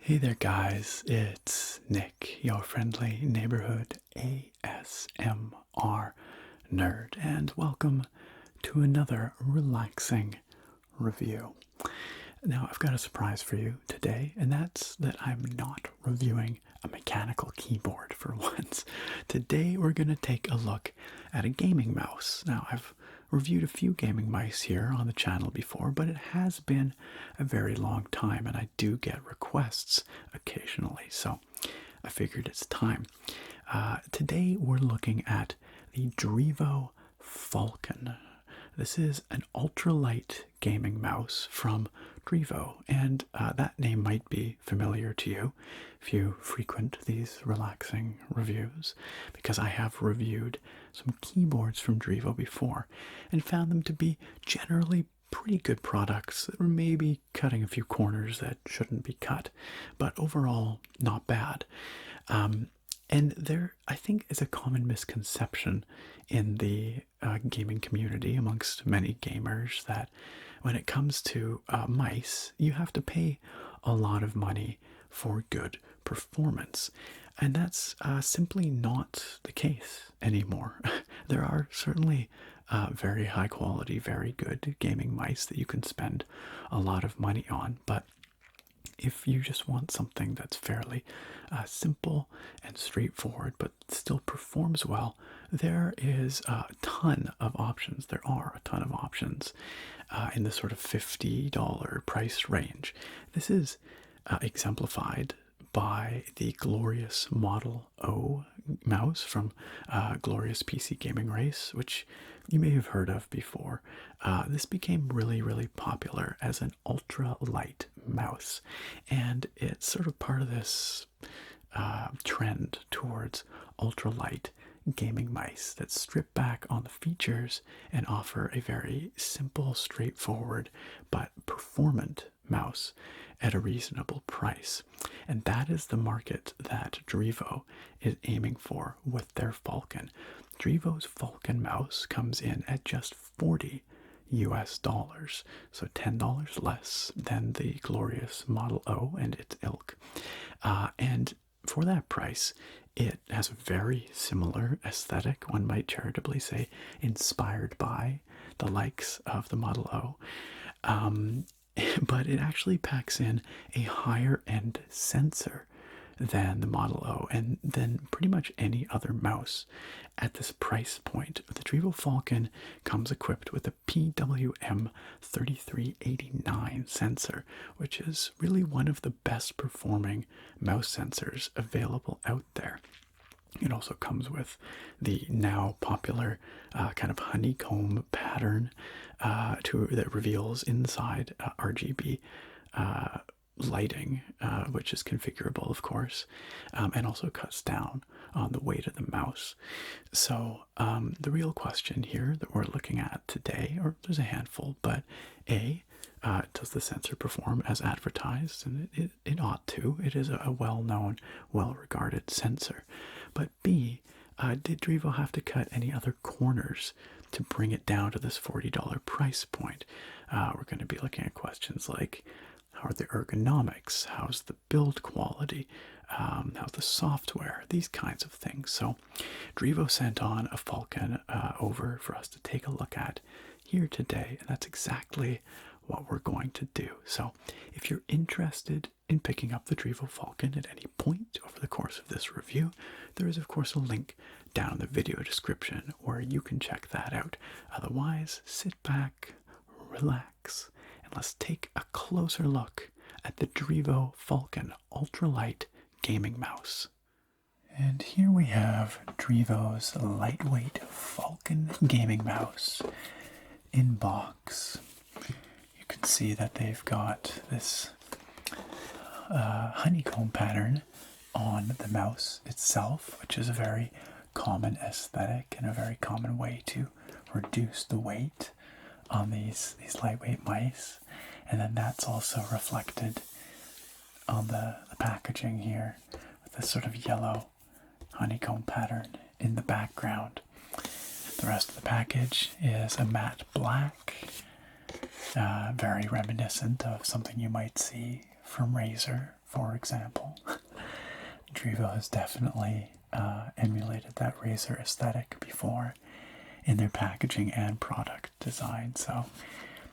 Hey there guys, it's Nick, your friendly neighborhood ASMR nerd, and welcome to another relaxing review. Now I've got a surprise for you today, and that's that I'm not reviewing a mechanical keyboard for once. Today we're going to take a look at a gaming mouse. Now I've reviewed a few gaming mice here on the channel before, but it has been a very long time and I do get requests occasionally, so I figured it's time. Today we're looking at the Drevo Falcon. This is an ultralight gaming mouse from Drevo, and that name might be familiar to you if you frequent these relaxing reviews, because I have reviewed some keyboards from Drevo before and found them to be generally pretty good products that were maybe cutting a few corners that shouldn't be cut, but overall not bad. And there, I think, is a common misconception in the gaming community amongst many gamers that when it comes to mice, you have to pay a lot of money for good performance. And that's simply not the case anymore. There are certainly very high quality, very good gaming mice that you can spend a lot of money on, but if you just want something that's fairly simple and straightforward but still performs well, there is a ton of options. There are a ton of options in the sort of $50 price range. This is exemplified by the glorious Model O mouse from Glorious PC Gaming Race, which you may have heard of before. This became really popular as an ultra light mouse, and it's sort of part of this trend towards ultralight gaming mice that strip back on the features and offer a very simple, straightforward, but performant mouse at a reasonable price. And that is the market that Drevo is aiming for with their Falcon. Drevo's Falcon mouse comes in at just $40 US, so $10 less than the glorious Model O and its ilk. And for that price, it has a very similar aesthetic, one might charitably say, inspired by the likes of the Model O. But it actually packs in a higher end sensor than the Model O and than pretty much any other mouse at this price point. The Drevo Falcon comes equipped with a PWM3389 sensor, which is really one of the best performing mouse sensors available out there. It also comes with the now popular kind of honeycomb pattern that reveals inside RGB lighting, which is configurable, of course, and also cuts down on the weight of the mouse. So the real question here that we're looking at today, or there's a handful, but does the sensor perform as advertised? And it ought to. It is a well-known, well-regarded sensor. But B, did Drevo have to cut any other corners to bring it down to this $40 price point? We're going to be looking at questions like, how are the ergonomics? How's the build quality? How's the software? These kinds of things. So Drevo sent on a Falcon over for us to take a look at here today, and that's exactly what we're going to do. So if you're interested in picking up the Drevo Falcon at any point over the course of this review, there is of course a link down in the video description where you can check that out. Otherwise, sit back, relax, and let's take a closer look at the Drevo Falcon ultralight gaming mouse. And here we have Drevo's lightweight Falcon gaming mouse in box. You can see that they've got this honeycomb pattern on the mouse itself, which is a very common aesthetic and a very common way to reduce the weight on these lightweight mice. And then that's also reflected on the packaging here with this sort of yellow honeycomb pattern in the background. The rest of the package is a matte black, very reminiscent of something you might see from Razer for example. Drevo has definitely emulated that Razer aesthetic before in their packaging and product design, so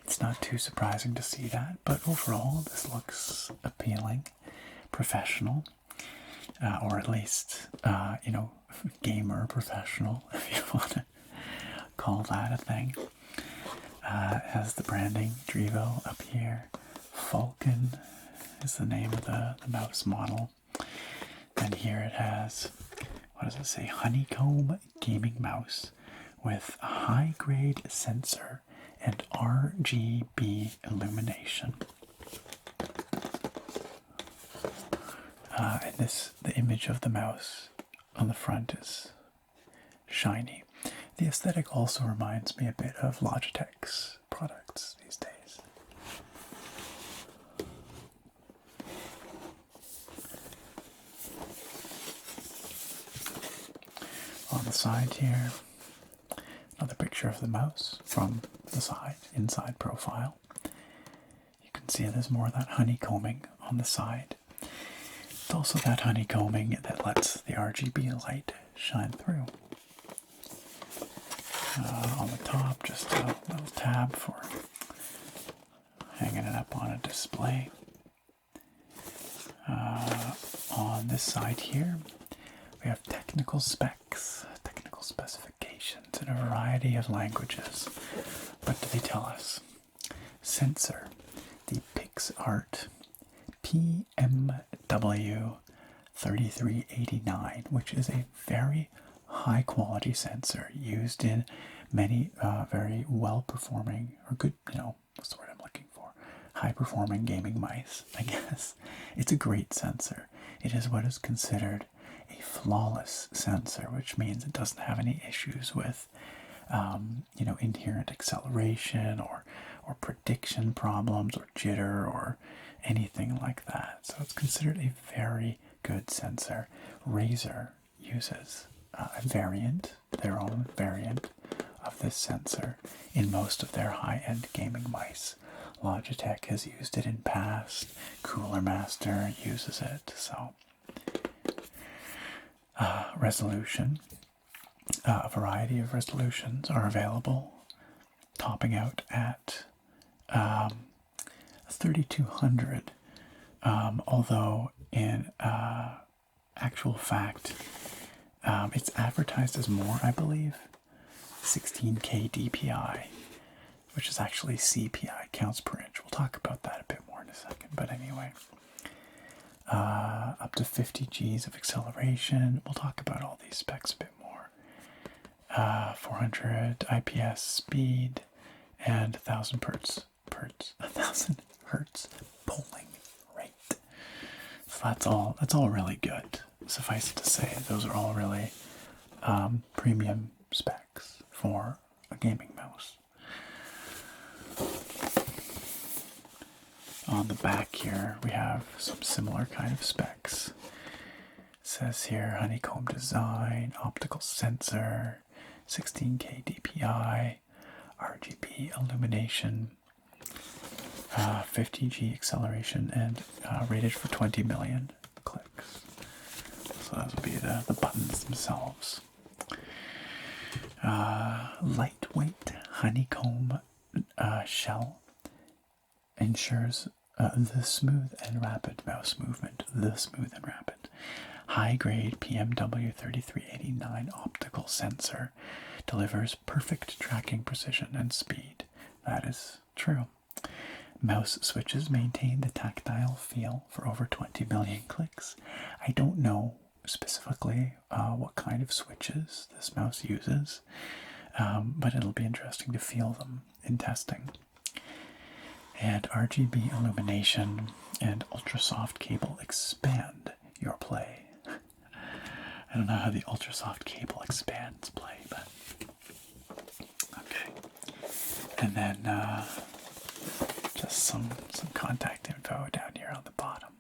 it's not too surprising to see that. But overall, this looks appealing, professional, or at least, gamer professional, if you want to call that a thing. It has the branding Drevo up here. Falcon is the name of the mouse model. And here it has, what does it say? Honeycomb gaming mouse with a high-grade sensor and RGB illumination. And the image of the mouse on the front is shiny. The aesthetic also reminds me a bit of Logitech's products these days. On the side here, another picture of the mouse from the side, inside profile. You can see there's more of that honeycombing on the side. It's also that honeycombing that lets the RGB light shine through. On the top, just a little tab for hanging it up on a display. On this side here, we have technical specs, technical specifications in a variety of languages. What do they tell us? Sensor, the PixArt PMW3389, which is a very high quality sensor used in many very well performing, or good, what's the word I'm looking for? High performing gaming mice, I guess. It's a great sensor. It is what is considered a flawless sensor, which means it doesn't have any issues with, inherent acceleration or prediction problems or jitter or anything like that. So it's considered a very good sensor. Razer uses their own variant of this sensor in most of their high-end gaming mice. Logitech has used it in past. Cooler Master uses it. So, resolution. A variety of resolutions are available, topping out at 3200. Although in actual fact, it's advertised as more, I believe, 16K DPI, which is actually CPI, counts per inch. We'll talk about that a bit more in a second, but anyway. Up to 50 Gs of acceleration. We'll talk about all these specs a bit more. 400 IPS speed and 1,000 hertz polling rate. So that's all really good. Suffice it to say, those are all really premium specs for a gaming mouse. On the back here, we have some similar kind of specs. It says here, honeycomb design, optical sensor, 16K DPI, RGB illumination, 50G acceleration, and rated for 20 million clicks. So those will be the buttons themselves. Lightweight honeycomb shell ensures the smooth and rapid mouse movement. High-grade PMW3389 optical sensor delivers perfect tracking precision and speed. That is true. Mouse switches maintain the tactile feel for over 20 million clicks. I don't know specifically what kind of switches this mouse uses, but it'll be interesting to feel them in testing. And RGB illumination and ultrasoft cable expand your play. I don't know how the ultrasoft cable expands play, but okay. And then just some contact info down here on the bottom.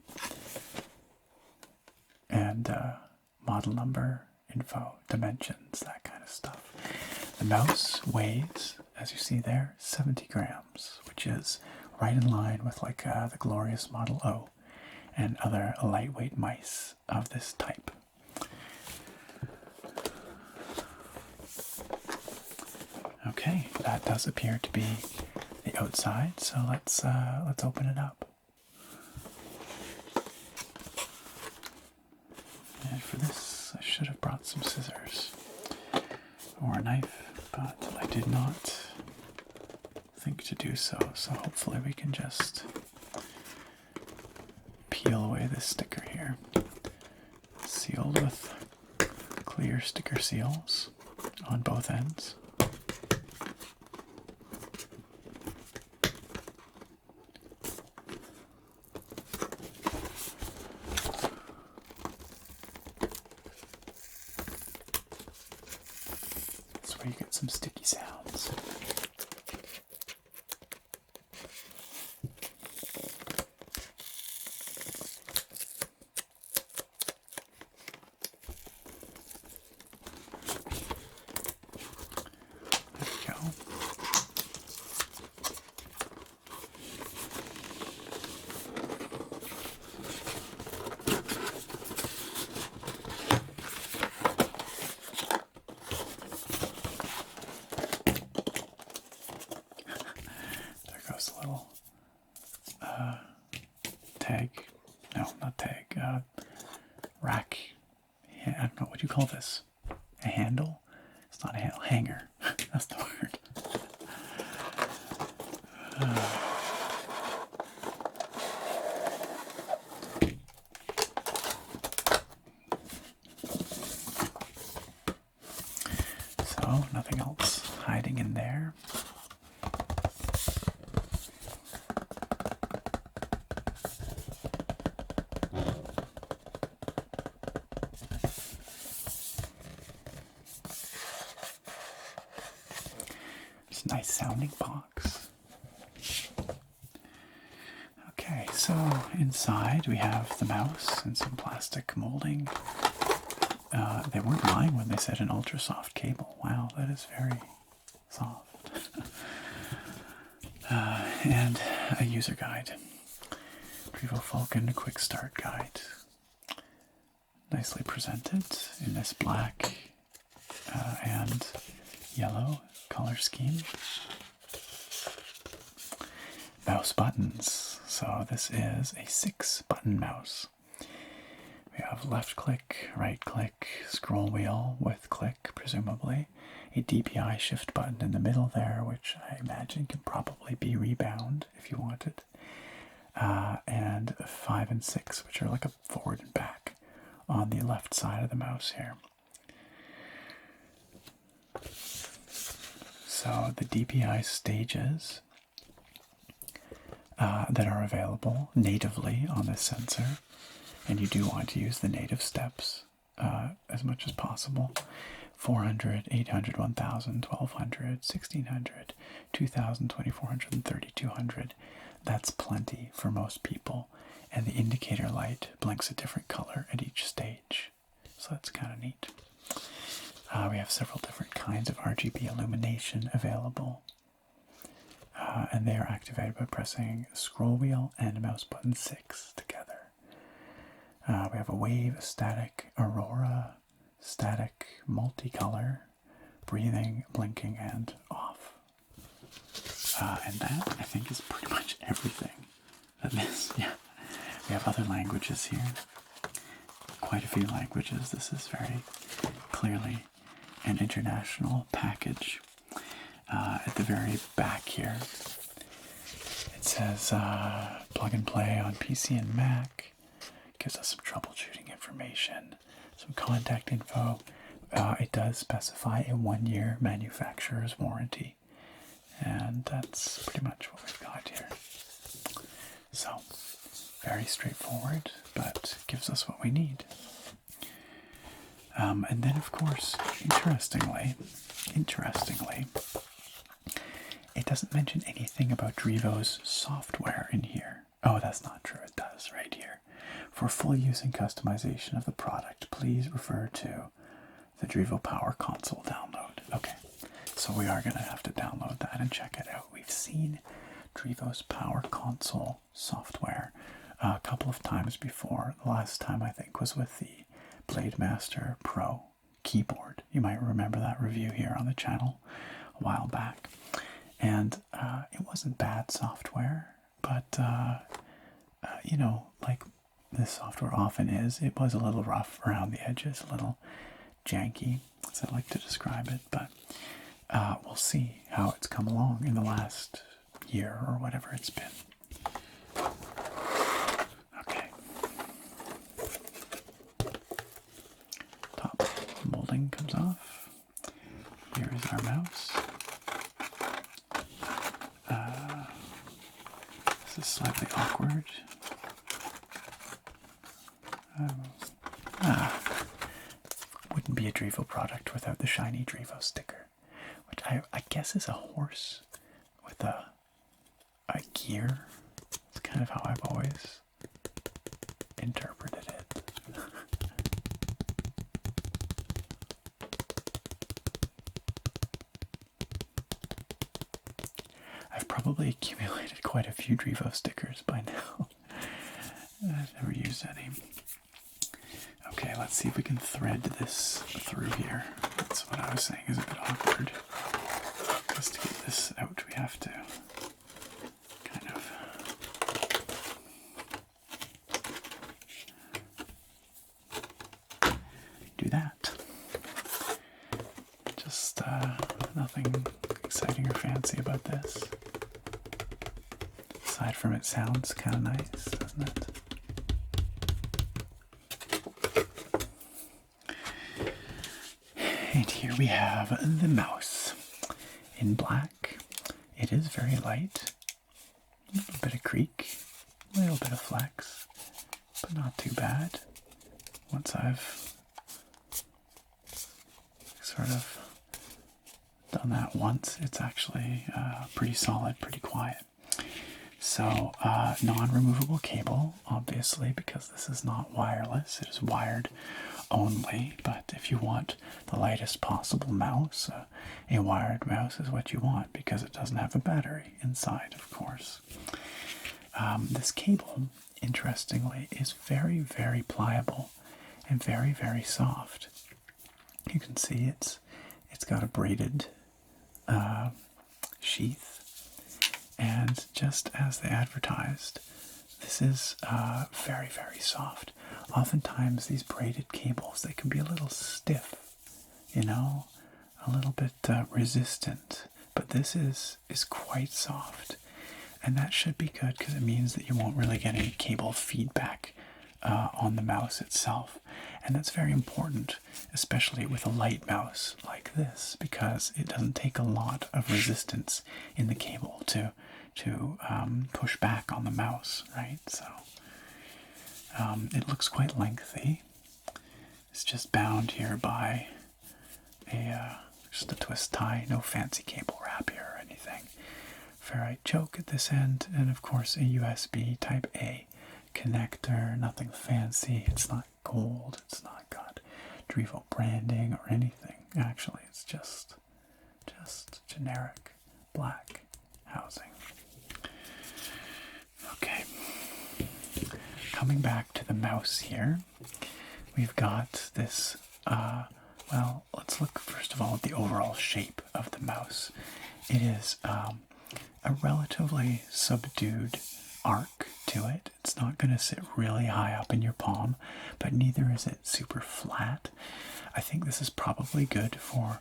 And model number info, dimensions, that kind of stuff. The mouse weighs, as you see there, 70 grams, which is right in line with like the glorious Model O. and other lightweight mice of this type. Okay, that does appear to be the outside, so let's open it up. And for this, I should have brought some scissors or a knife, but I did not think to do so. So hopefully we can just peel away this sticker here. Sealed with clear sticker seals on both ends. That's where you get some sticky sounds. Little tag, no, not tag, rack, I don't know, what do you call this? A handle? It's not a handle, hanger. That's the word. So, nothing else hiding in there. Nice sounding box. Okay, so inside we have the mouse and some plastic molding. They weren't lying when they said an ultra soft cable. Wow, that is very soft. And a user guide. Drevo Falcon quick start guide. Nicely presented in this black and yellow color scheme. Mouse buttons. So this is a 6-button mouse. We have left click, right click, scroll wheel with click, presumably. A DPI shift button in the middle there, which I imagine can probably be rebound if you want it. And 5 and 6, which are like a forward and back on the left side of the mouse here. So the DPI stages that are available natively on this sensor, and you do want to use the native steps as much as possible. 400, 800, 1000, 1200, 1600, 2000, 2400, and 3200. That's plenty for most people, and the indicator light blinks a different color at each stage, so that's kind of neat. We have several different kinds of RGB illumination available, and they are activated by pressing scroll wheel and mouse button 6 together. We have a wave, a static, aurora, static, multicolor, breathing, blinking, and off. And that, I think, is pretty much everything. That is, yeah. We have other languages here. Quite a few languages. This is very clearly an international package. At the very back here, it says plug and play on PC and Mac. Gives us some troubleshooting information, some contact info. It does specify a 1-year manufacturer's warranty, and that's pretty much what we've got here. So, very straightforward, but gives us what we need. And then, of course, interestingly, it doesn't mention anything about Drevo's software in here. Oh, that's not true. It does right here. For full use and customization of the product, please refer to the Drevo Power Console download. Okay, so we are going to have to download that and check it out. We've seen Drevo's Power Console software a couple of times before. The last time I think was with the Blademaster Pro keyboard. You might remember that review here on the channel a while back. And it wasn't bad software, but you know, like this software often is, it was a little rough around the edges, a little janky, as I like to describe it, but we'll see how it's come along in the last year or whatever it's been. Okay. Top molding comes off. Here is our mouse. This is slightly awkward. Wouldn't be a Drevo product without the shiny Drevo sticker, which I guess is a horse with a gear. It's kind of how I've always interpreted it. I've probably accumulated quite a few Drevo stickers by now. I've never used any. Okay, let's see if we can thread this through here. That's what I was saying is a bit awkward. Just to get this out, we have to kind of do that. Just nothing exciting or fancy about this. Aside from it sounds kind of nice, doesn't it? And here we have the mouse in black. It is very light, a little bit of creak, a little bit of flex, but not too bad. Once I've sort of done that once, it's actually pretty solid, pretty quiet. So, non-removable cable, obviously, because this is not wireless, it is wired only, but if you want the lightest possible mouse, a wired mouse is what you want, because it doesn't have a battery inside, of course. This cable, interestingly, is very, very pliable and very, very soft. You can see it's got a braided sheath, and just as they advertised, this is very, very soft. Oftentimes these braided cables, they can be a little stiff, you know, a little bit resistant, but this is quite soft, and that should be good because it means that you won't really get any cable feedback on the mouse itself. And that's very important, especially with a light mouse like this, because it doesn't take a lot of resistance in the cable to push back on the mouse, right? So it looks quite lengthy. It's just bound here by just a twist tie, no fancy cable wrap here or anything. Ferrite choke at this end, and of course a USB Type A connector, nothing fancy. It's not gold, it's not got Drevo branding or anything. Actually, it's just generic black housing. Okay, coming back to the mouse here, we've got this, well, let's look first of all at the overall shape of the mouse. It is a relatively subdued arc to it. It's not going to sit really high up in your palm, but neither is it super flat. I think this is probably good for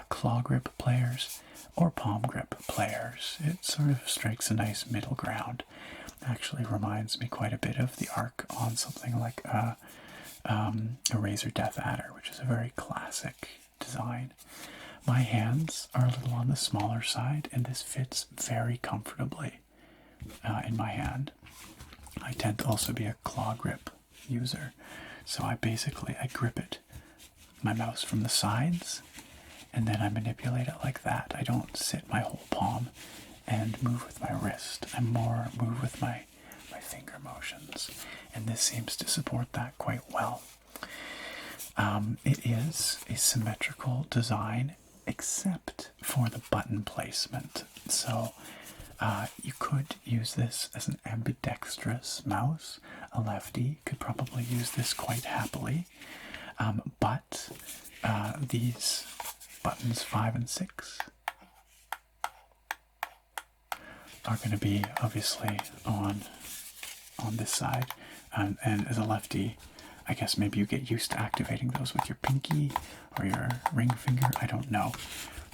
claw grip players or palm grip players. It sort of strikes a nice middle ground. Actually reminds me quite a bit of the arc on something like a Razer Death Adder, which is a very classic design. My hands are a little on the smaller side, and this fits very comfortably in my hand. I tend to also be a claw grip user, so I grip it, my mouse from the sides, and then I manipulate it like that. I don't sit my whole palm and move with my wrist. I more move with my finger motions, and this seems to support that quite well. It is a symmetrical design, except for the button placement. So You could use this as an ambidextrous mouse. A lefty could probably use this quite happily. But these buttons 5 and 6 are going to be obviously on this side, and as a lefty, I guess maybe you get used to activating those with your pinky or your ring finger, I don't know.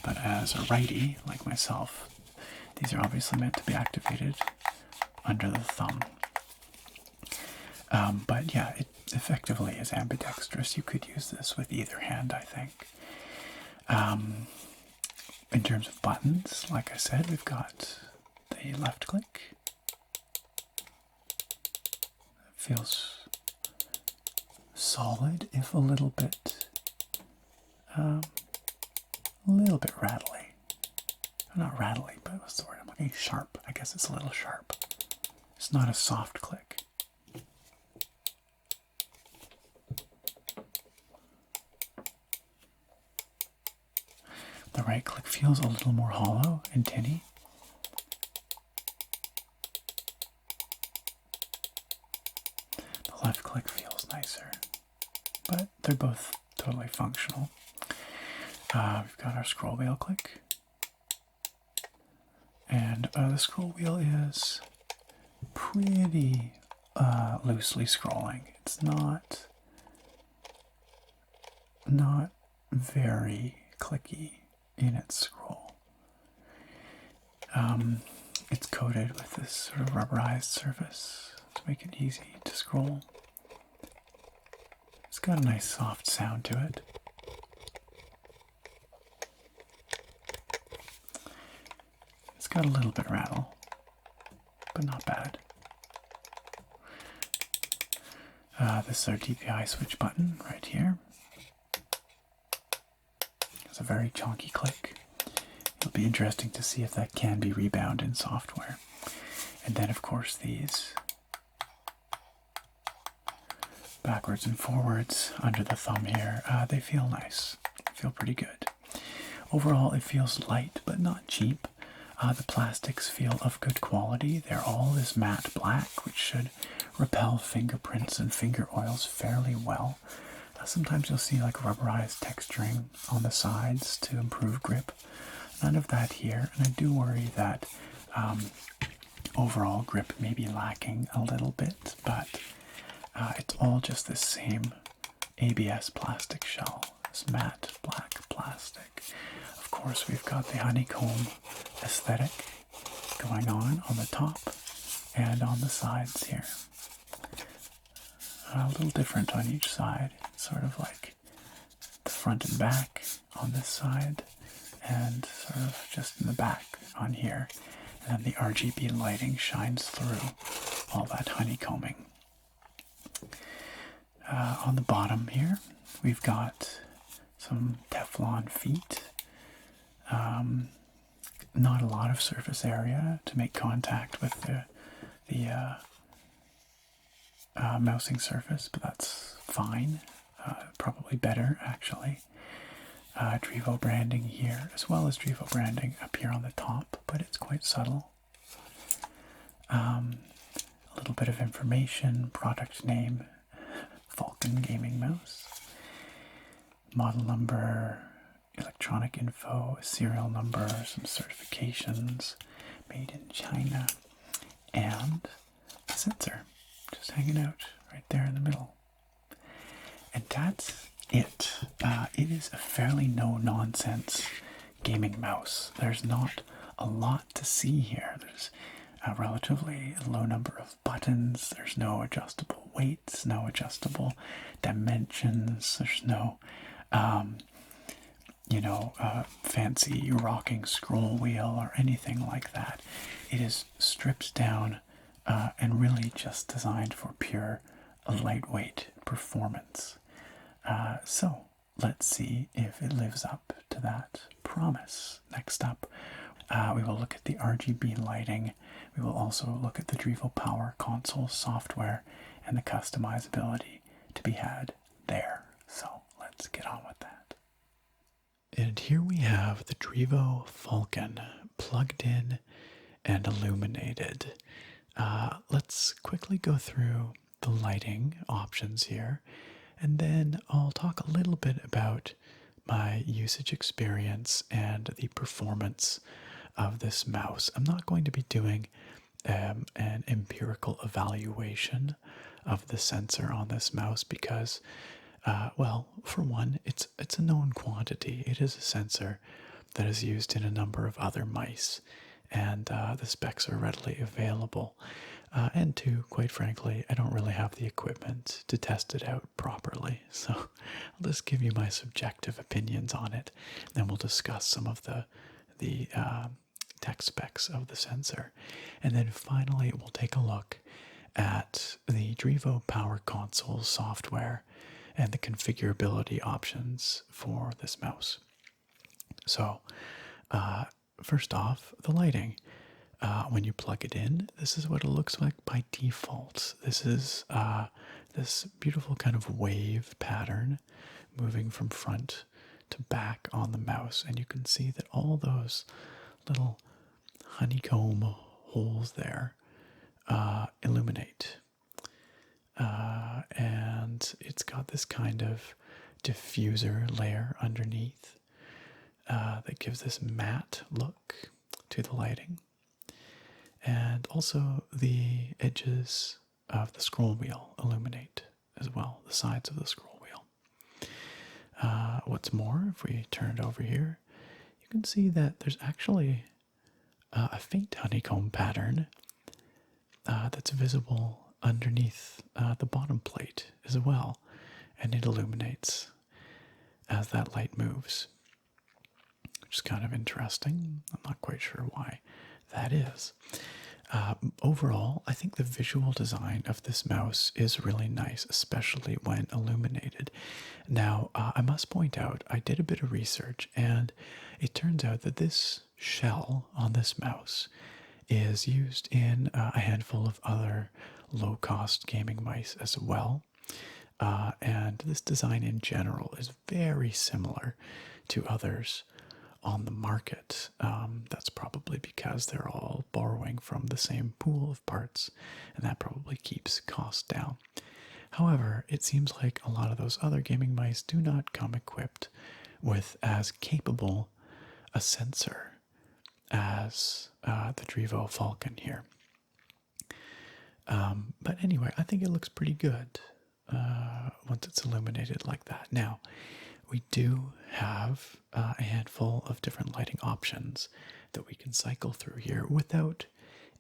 But as a righty, like myself, these are obviously meant to be activated under the thumb. But yeah, it effectively is ambidextrous. You could use this with either hand, I think. In terms of buttons, like I said, we've got the left click. It feels solid, if a little bit rattly. Not rattly, but what's the word I'm looking? Sharp. I guess it's a little sharp. It's not a soft click. The right click feels a little more hollow and tinny. The left click feels nicer, but they're both totally functional. We've got our scroll wheel click. And the scroll wheel is pretty loosely scrolling. It's not very clicky in its scroll. It's coated with this sort of rubberized surface to make it easy to scroll. It's got a nice soft sound to it. It's got a little bit of rattle, but not bad. This is our DPI switch button right here. It's a very chunky click. It'll be interesting to see if that can be rebound in software. And then, of course, these backwards and forwards under the thumb here, they feel nice. They feel pretty good. Overall, it feels light, but not cheap. The plastics feel of good quality. They're all this matte black, which should repel fingerprints and finger oils fairly well. Sometimes you'll see like rubberized texturing on the sides to improve grip. None of that here, and I do worry that overall grip may be lacking a little bit, but it's all just the same ABS plastic shell, this matte black plastic. Of course, we've got the honeycomb aesthetic going on the top and on the sides here. A little different on each side, sort of like the front and back on this side, and sort of just in the back on here. And then the RGB lighting shines through all that honeycombing. On the bottom here, we've got some Teflon feet. Not a lot of surface area to make contact with the mousing surface, but that's fine. Probably better, actually. Drevo branding here, as well as Drevo branding up here on the top, but it's quite subtle. A little bit of information, product name, Falcon gaming mouse, model number, electronic info, serial number, some certifications, made in China, and a sensor just hanging out right there in the middle. And that's it. It is a fairly no-nonsense gaming mouse. There's not a lot to see here. There's a relatively low number of buttons. There's no adjustable weights, no adjustable dimensions. There's no, fancy rocking scroll wheel or anything like that. It is stripped down and really just designed for pure lightweight performance. So let's see if it lives up to that promise. Next up, we will look at the RGB lighting. We will also look at the Drevo Power console software and the customizability to be had there. So let's get on with that. And here we have the Drevo Falcon plugged in and illuminated. Let's quickly go through the lighting options here, and then I'll talk a little bit about my usage experience and the performance of this mouse. I'm not going to be doing an empirical evaluation of the sensor on this mouse because, well, for one, it's a known quantity. It is a sensor that is used in a number of other mice, and the specs are readily available. And two, quite frankly, I don't really have the equipment to test it out properly, so I'll just give you my subjective opinions on it. Then we'll discuss some of the tech specs of the sensor, and then finally we'll take a look at the Drevo Power Console software and the configurability options for this mouse. So, first off, the lighting. When you plug it in, this is what it looks like by default. This is this beautiful kind of wave pattern moving from front to back on the mouse, and you can see that all those little honeycomb holes there illuminate. And it's got this kind of diffuser layer underneath that gives this matte look to the lighting. And also the edges of the scroll wheel illuminate as well, the sides of the scroll wheel. What's more, if we turn it over here, you can see that there's actually a faint honeycomb pattern that's visible underneath the bottom plate as well, and it illuminates as that light moves, which is kind of interesting. I'm not quite sure why that is. Overall, I think the visual design of this mouse is really nice, especially when illuminated. Now, I must point out, I did a bit of research, and it turns out that this shell on this mouse is used in a handful of other low-cost gaming mice as well. And this design in general is very similar to others on the market. That's probably because they're all borrowing from the same pool of parts, and that probably keeps costs down. However, it seems like a lot of those other gaming mice do not come equipped with as capable a sensor as the Drevo Falcon here. But anyway, I think it looks pretty good once it's illuminated like that. Now, we do have a handful of different lighting options that we can cycle through here without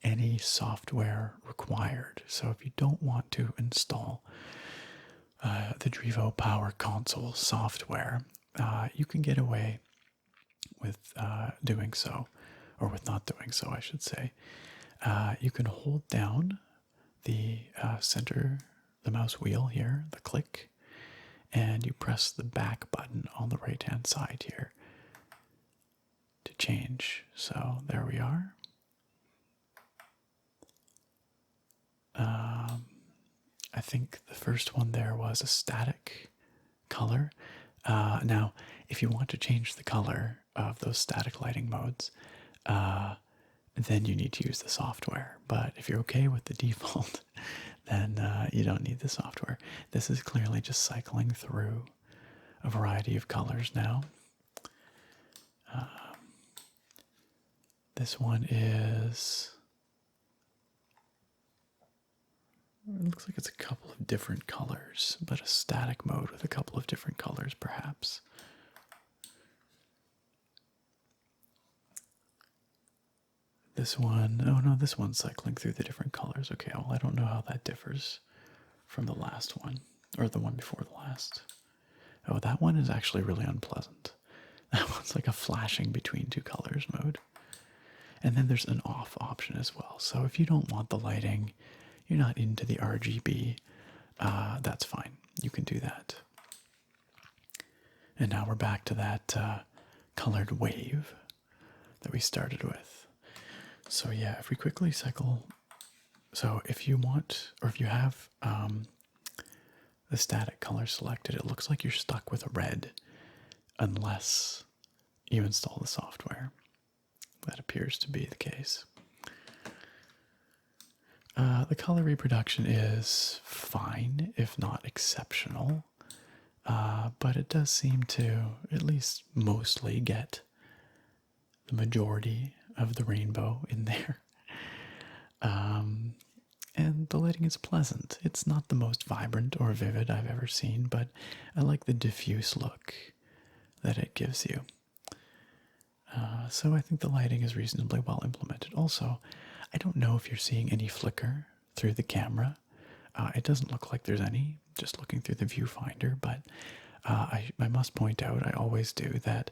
any software required. So if you don't want to install the Drevo Power Console software, you can get away with doing so, or with not doing so, I should say. You can hold down the the mouse wheel here, the click, and you press the back button on the right hand side here to change. So there we are. I think the first one there was a static color. Now, if you want to change the color of those static lighting modes, then you need to use the software. But if you're okay with the default, then you don't need the software. This is clearly just cycling through a variety of colors now. This one is... It looks like it's a couple of different colors, but a static mode with a couple of different colors, perhaps. This one, oh no, this one's cycling through the different colors. Okay, well, I don't know how that differs from the last one, or the one before the last. Oh, that one is actually really unpleasant. That one's like a flashing between two colors mode. And then there's an off option as well. So if you don't want the lighting, you're not into the RGB, that's fine. You can do that. And now we're back to that colored wave that we started with. So yeah, if we quickly cycle, so if you want, or if you have the static color selected, it looks like you're stuck with a red unless you install the software. That appears to be the case. The color reproduction is fine, if not exceptional, but it does seem to at least mostly get the majority of the rainbow in there. And the lighting is pleasant. It's not the most vibrant or vivid I've ever seen, but I like the diffuse look that it gives you. So I think the lighting is reasonably well implemented. Also, I don't know if you're seeing any flicker through the camera. It doesn't look like there's any, just looking through the viewfinder, but I must point out, I always do, that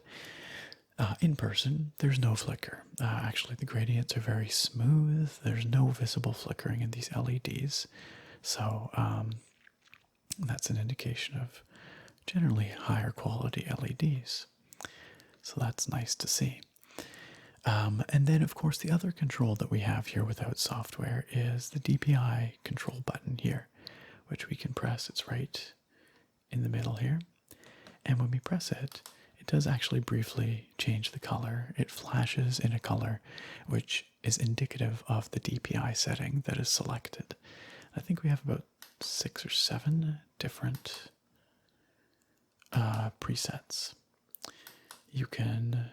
in person, there's no flicker. Actually, the gradients are very smooth. There's no visible flickering in these LEDs. So that's an indication of generally higher quality LEDs. So that's nice to see. And then, of course, the other control that we have here without software is the DPI control button here, which we can press. It's right in the middle here. And when we press it, it does actually briefly change the color. It flashes in a color which is indicative of the DPI setting that is selected. I think we have about 6 or 7 different presets. You can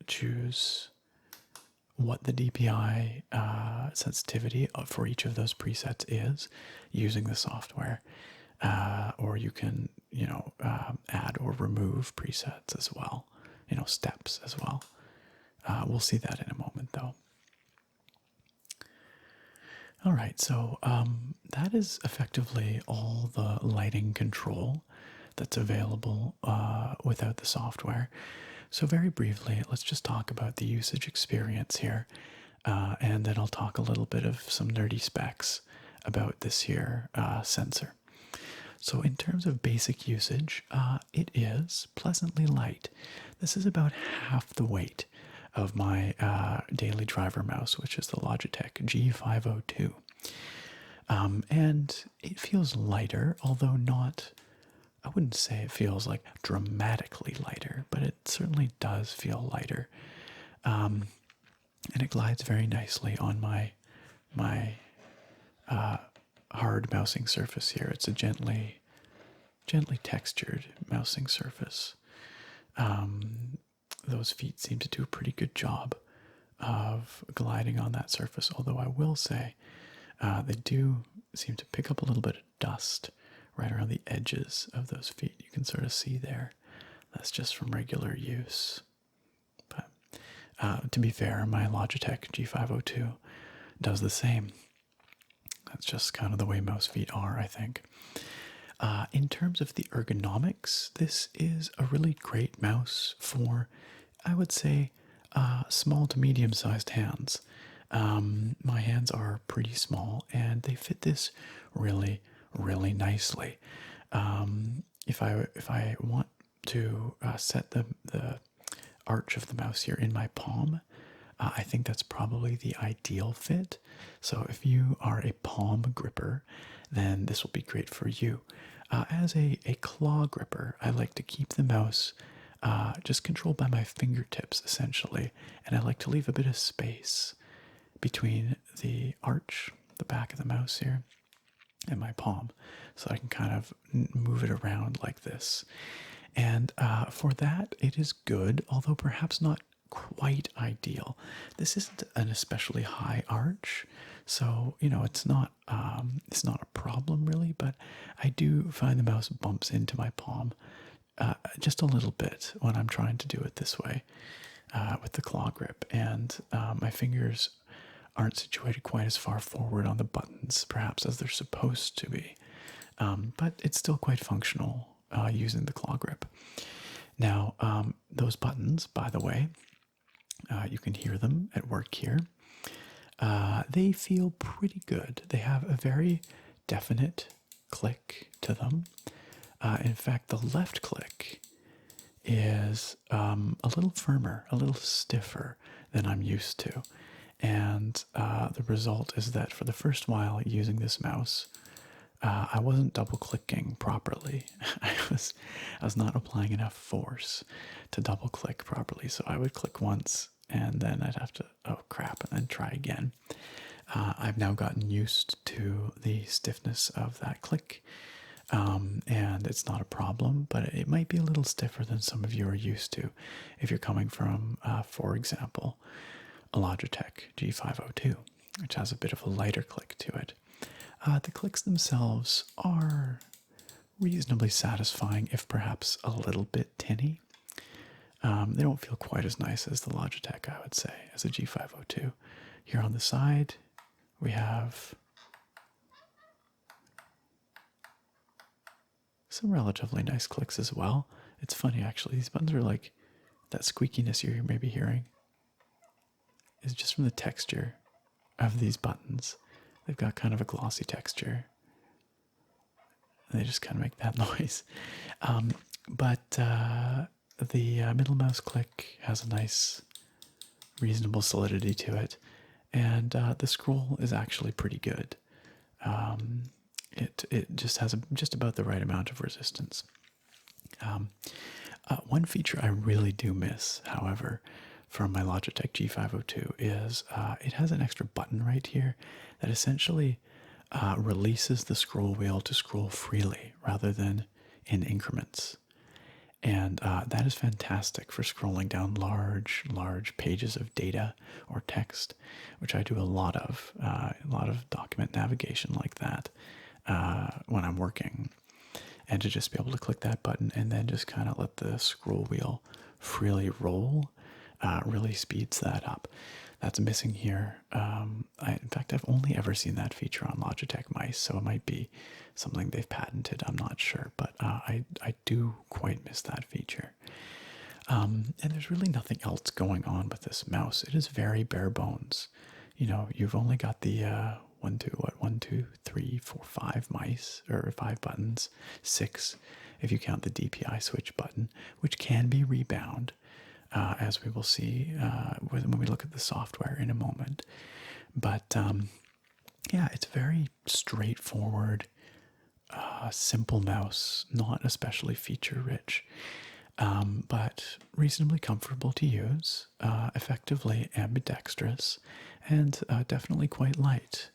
choose what the DPI sensitivity for each of those presets is using the software, or you can, add or remove presets as well, steps as well. We'll see that in a moment, though. All right, so that is effectively all the lighting control that's available without the software. So very briefly, let's just talk about the usage experience here, and then I'll talk a little bit of some nerdy specs about this here sensor. So in terms of basic usage, it is pleasantly light. This is about half the weight of my daily driver mouse, which is the Logitech G502. And it feels lighter, although not, I wouldn't say it feels like dramatically lighter, but it certainly does feel lighter. And it glides very nicely on my hard mousing surface here. It's a gently textured mousing surface. Those feet seem to do a pretty good job of gliding on that surface, although I will say they do seem to pick up a little bit of dust right around the edges of those feet. You can sort of see there. That's just from regular use. But to be fair, my Logitech G502 does the same. That's just kind of the way mouse feet are, I think. In terms of the ergonomics, this is a really great mouse for, I would say, small to medium-sized hands. My hands are pretty small, and they fit this really, really nicely. If I want to set the arch of the mouse here in my palm, I think that's probably the ideal fit. So if you are a palm gripper, then this will be great for you. As a claw gripper, I like to keep the mouse just controlled by my fingertips, essentially, and I like to leave a bit of space between the arch, the back of the mouse here, and my palm, so I can kind of move it around like this. And for that, it is good, although perhaps not quite ideal. This isn't an especially high arch, so it's not a problem really, but I do find the mouse bumps into my palm just a little bit when I'm trying to do it this way with the claw grip, and my fingers aren't situated quite as far forward on the buttons perhaps as they're supposed to be, but it's still quite functional using the claw grip. Now those buttons, by the way, you can hear them at work here. They feel pretty good. They have a very definite click to them. In fact, the left click is a little firmer, a little stiffer than I'm used to. And the result is that for the first while using this mouse, I wasn't double clicking properly. I was not applying enough force to double click properly. So I would click once and then I'd have to, oh crap, and then try again. I've now gotten used to the stiffness of that click, and it's not a problem, but it might be a little stiffer than some of you are used to if you're coming from, for example, a Logitech G502, which has a bit of a lighter click to it. The clicks themselves are reasonably satisfying, if perhaps a little bit tinny. They don't feel quite as nice as the Logitech, I would say, as a G502. Here on the side, we have some relatively nice clicks as well. It's funny, actually. These buttons are like, that squeakiness you're maybe hearing is just from the texture of these buttons. They've got kind of a glossy texture. And they just kind of make that noise. But the middle mouse click has a nice, reasonable solidity to it. And the scroll is actually pretty good. It just has just about the right amount of resistance. One feature I really do miss, however, from my Logitech G502 is it has an extra button right here that essentially releases the scroll wheel to scroll freely rather than in increments. And that is fantastic for scrolling down large pages of data or text, which I do a lot of document navigation like that when I'm working. And to just be able to click that button and then just kind of let the scroll wheel freely roll really speeds that up. That's missing here. In fact, I've only ever seen that feature on Logitech mice, so it might be something they've patented. I'm not sure, but I do quite miss that feature. And there's really nothing else going on with this mouse. It is very bare bones. You know, you've only got the 5 mice, or 5 buttons, 6 if you count the DPI switch button, which can be rebound, as we will see when we look at the software in a moment. But yeah, it's very straightforward, simple mouse, not especially feature rich, but reasonably comfortable to use, effectively ambidextrous, and definitely quite light,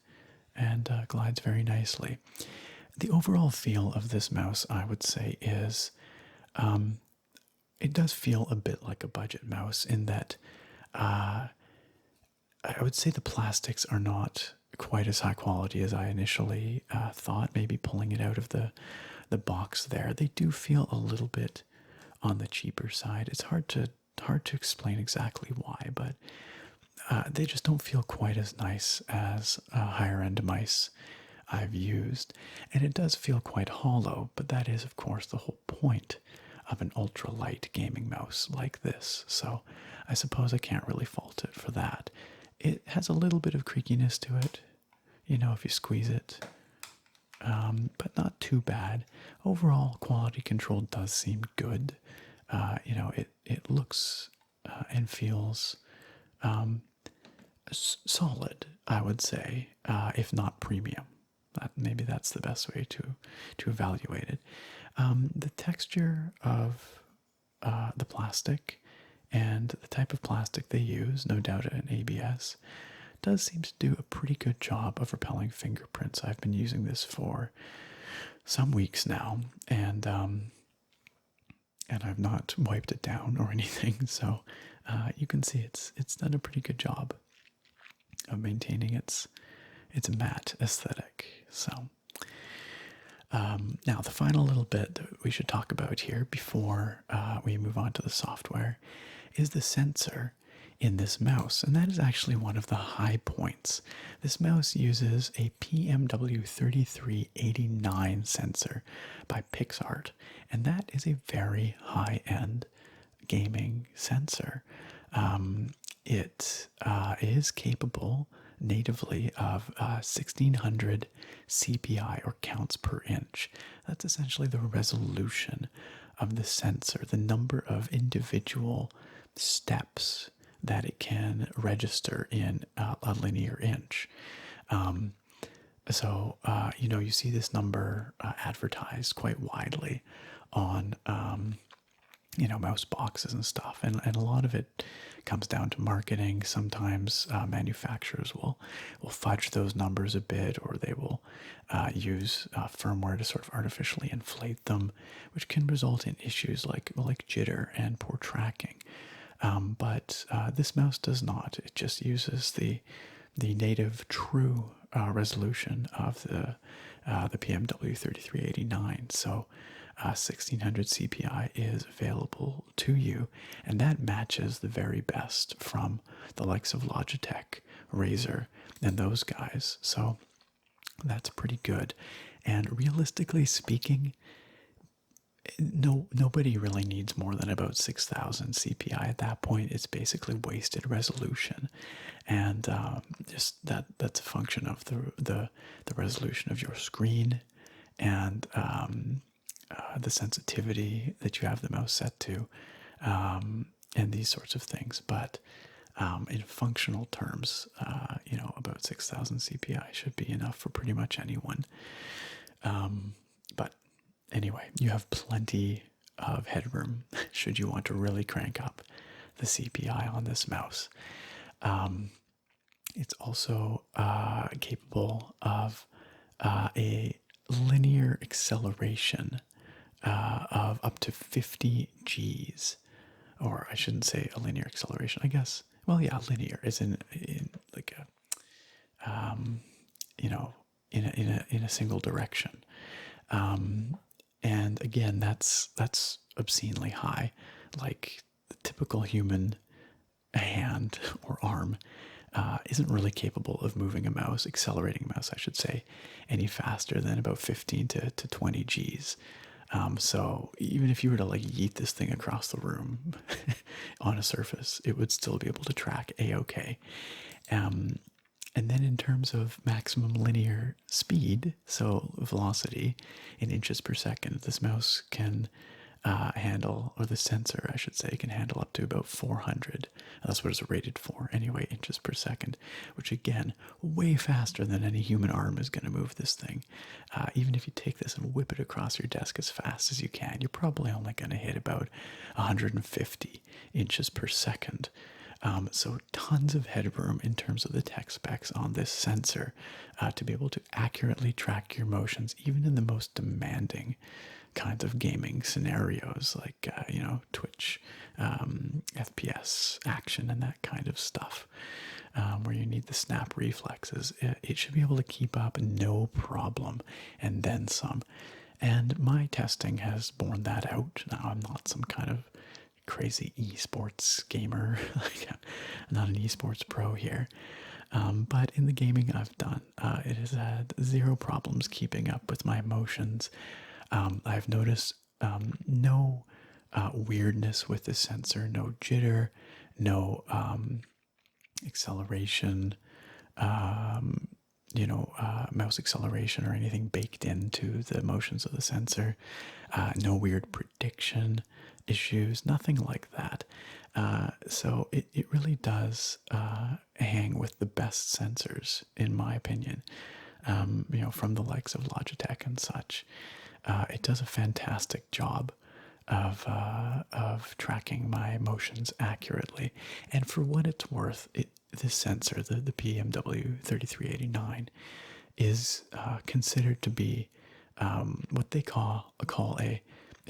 and glides very nicely. The overall feel of this mouse, I would say, is it does feel a bit like a budget mouse in that I would say the plastics are not quite as high quality as I initially thought. Maybe pulling it out of the box there, they do feel a little bit on the cheaper side. It's hard to explain exactly why, but they just don't feel quite as nice as higher end mice I've used. And it does feel quite hollow, but that is, of course, the whole point of an ultra-light gaming mouse like this. So I suppose I can't really fault it for that. It has a little bit of creakiness to it, you know, if you squeeze it, but not too bad. Overall, quality control does seem good. You know, it looks and feels solid, I would say, if not premium. Maybe that's the best way to evaluate it. The texture of the plastic and the type of plastic they use, no doubt an ABS, does seem to do a pretty good job of repelling fingerprints. I've been using this for some weeks now, and I've not wiped it down or anything, so you can see it's done a pretty good job of maintaining its matte aesthetic. So now the final little bit that we should talk about here before we move on to the software is the sensor in this mouse, and that is actually one of the high points. This mouse uses a PMW3389 sensor by PixArt, and that is a very high-end gaming sensor. It is capable natively of 1600 CPI, or counts per inch. That's essentially the resolution of the sensor, the number of individual steps that it can register in a linear inch. So, you know, you see this number advertised quite widely on mouse boxes and stuff. And a lot of it comes down to marketing. Sometimes manufacturers will fudge those numbers a bit, or they will use firmware to sort of artificially inflate them, which can result in issues like jitter and poor tracking. But this mouse does not. It just uses the native true resolution of the PMW 3389. So 1600 CPI is available to you, and that matches the very best from the likes of Logitech, Razer, and those guys. So that's pretty good. And realistically speaking, nobody really needs more than about 6,000 CPI. At that point, it's basically wasted resolution, and just that's a function of the resolution of your screen and the sensitivity that you have the mouse set to, and these sorts of things. But in functional terms, about 6,000 CPI should be enough for pretty much anyone. But anyway, you have plenty of headroom should you want to really crank up the CPI on this mouse. It's also capable of a linear acceleration of up to 50 Gs. Or I shouldn't say a linear acceleration, I guess. Well, yeah, linear is in like a, in a single direction. And again, that's obscenely high. Like the typical human hand or arm isn't really capable of moving a mouse, accelerating a mouse, I should say, any faster than about 15 to 20 Gs. So even if you were to like yeet this thing across the room on a surface, it would still be able to track A-OK. And then in terms of maximum linear speed, so velocity in inches per second, this mouse can handle, or the sensor, I should say, can handle up to about 400. That's what it's rated for anyway, inches per second, which again, way faster than any human arm is going to move this thing. Even if you take this and whip it across your desk as fast as you can, you're probably only going to hit about 150 inches per second. So tons of headroom in terms of the tech specs on this sensor to be able to accurately track your motions, even in the most demanding kinds of gaming scenarios, like Twitch, FPS action, and that kind of stuff, where you need the snap reflexes. It should be able to keep up no problem, and then some. And my testing has borne that out. Now, I'm not some kind of crazy esports gamer. I'm not an esports pro here. But in the gaming I've done, it has had zero problems keeping up with my motions. I've noticed no weirdness with the sensor, no jitter, no acceleration, mouse acceleration or anything baked into the motions of the sensor, no weird prediction issues, nothing like that. So it really does hang with the best sensors, in my opinion, from the likes of Logitech and such. It does a fantastic job of tracking my motions accurately. And for what it's worth, this sensor, the PMW 3389, is considered to be what they call a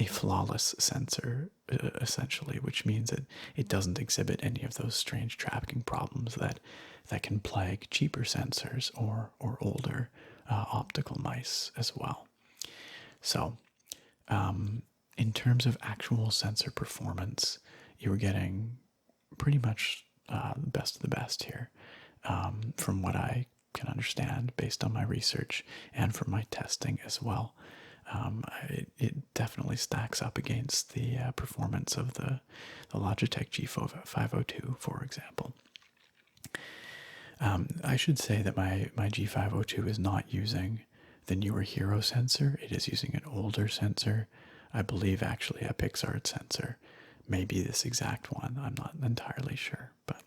flawless sensor, essentially, which means that it doesn't exhibit any of those strange tracking problems that can plague cheaper sensors or older optical mice as well. So, in terms of actual sensor performance, you're getting pretty much the best of the best here, from what I can understand based on my research and from my testing as well. It definitely stacks up against the performance of the Logitech G502, for example. I should say that my G502 is not using the newer Hero sensor. It is using an older sensor. I believe actually a PixArt sensor. Maybe this exact one. I'm not entirely sure. But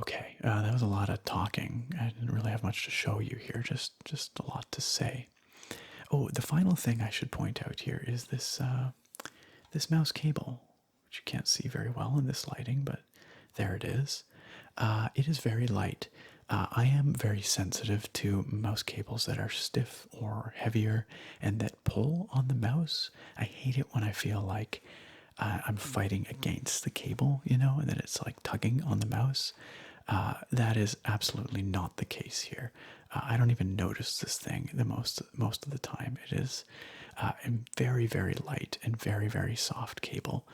okay, that was a lot of talking. I didn't really have much to show you here. Just a lot to say. Oh, the final thing I should point out here is this this mouse cable, which you can't see very well in this lighting, but there it is. It is very light. I am very sensitive to mouse cables that are stiff or heavier and that pull on the mouse. I hate it when I feel like I'm fighting against the cable, you know, and then it's like tugging on the mouse. That is absolutely not the case here. I don't even notice this thing most of the time. It is a very, very light and very, very soft cable.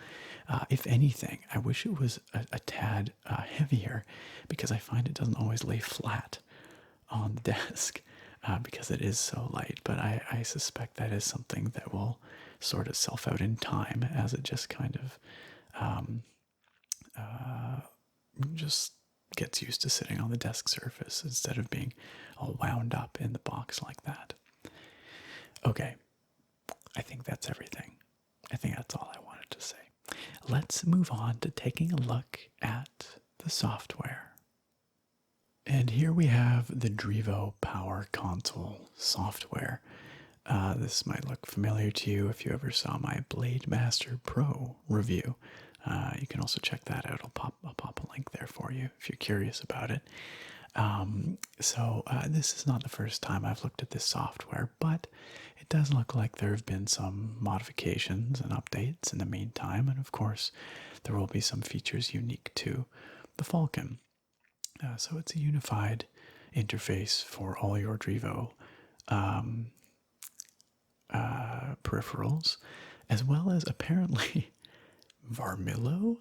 If anything, I wish it was a tad heavier, because I find it doesn't always lay flat on the desk because it is so light. But I suspect that is something that will sort itself out in time as it just kind of just gets used to sitting on the desk surface instead of being all wound up in the box like that. Okay, I think that's everything. I think that's all I wanted to say. Let's move on to taking a look at the software. And here we have the Drevo Power Console software. This might look familiar to you if you ever saw my Blade Master Pro review. You can also check that out. I'll pop a link there for you if you're curious about it. So this is not the first time I've looked at this software, but it does look like there have been some modifications and updates in the meantime, and of course there will be some features unique to the Falcon. So it's a unified interface for all your Drevo peripherals, as well as apparently Varmillo.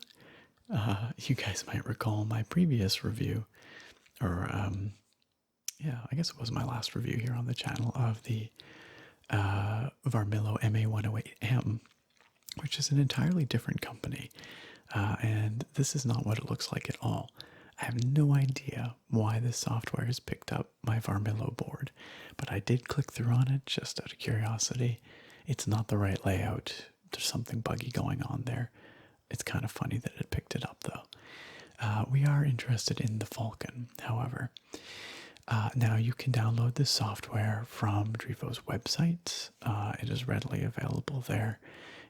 You guys might recall my previous review, or yeah, I guess it was my last review here on the channel of the Varmillo MA108M, which is an entirely different company, and this is not what it looks like at all. I have no idea why this software has picked up my Varmillo board, but I did click through on it just out of curiosity. It's not the right layout. There's something buggy going on there. It's kind of funny that it picked it up, though. We are interested in the Falcon, however. Now you can download this software from Drevo's website. It is readily available there.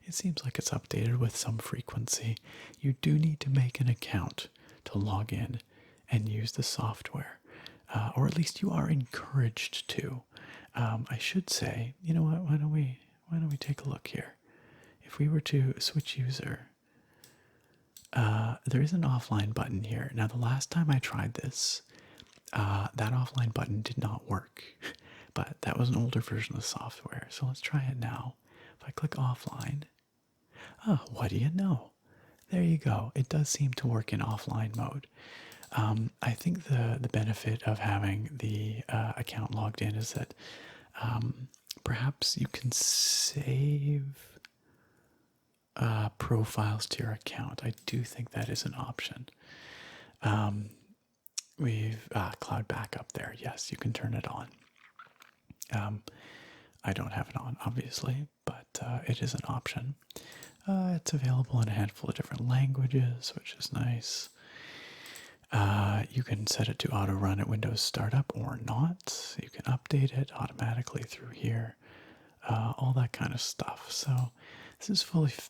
It seems like it's updated with some frequency. You do need to make an account to log in and use the software, or at least you are encouraged to. I should say, you know what? Why don't we take a look here? If we were to switch user, there is an offline button here. Now, the last time I tried this, that offline button did not work, but that was an older version of the software. So let's try it now. If I click offline, what do you know? There you go. It does seem to work in offline mode. I think the benefit of having the account logged in is that perhaps you can save profiles to your account. I do think that is an option. We've cloud backup there. Yes, you can turn it on. I don't have it on, obviously, but it is an option. It's available in a handful of different languages, which is nice. You can set it to auto run at Windows startup or not. You can update it automatically through here. All that kind of stuff. So this is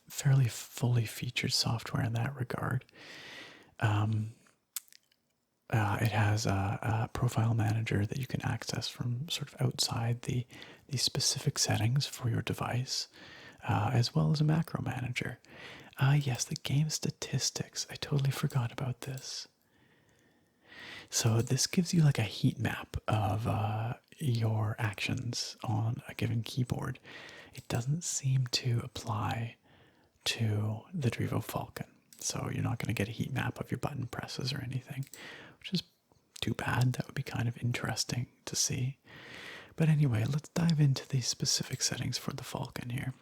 fairly fully featured software in that regard. It has a profile manager that you can access from sort of outside the specific settings for your device, as well as a macro manager. Yes, the game statistics. I totally forgot about this. So this gives you like a heat map of your actions on a given keyboard. It doesn't seem to apply to the Drevo Falcon. So you're not going to get a heat map of your button presses or anything, which is too bad. That would be kind of interesting to see. But anyway, let's dive into the specific settings for the Falcon here.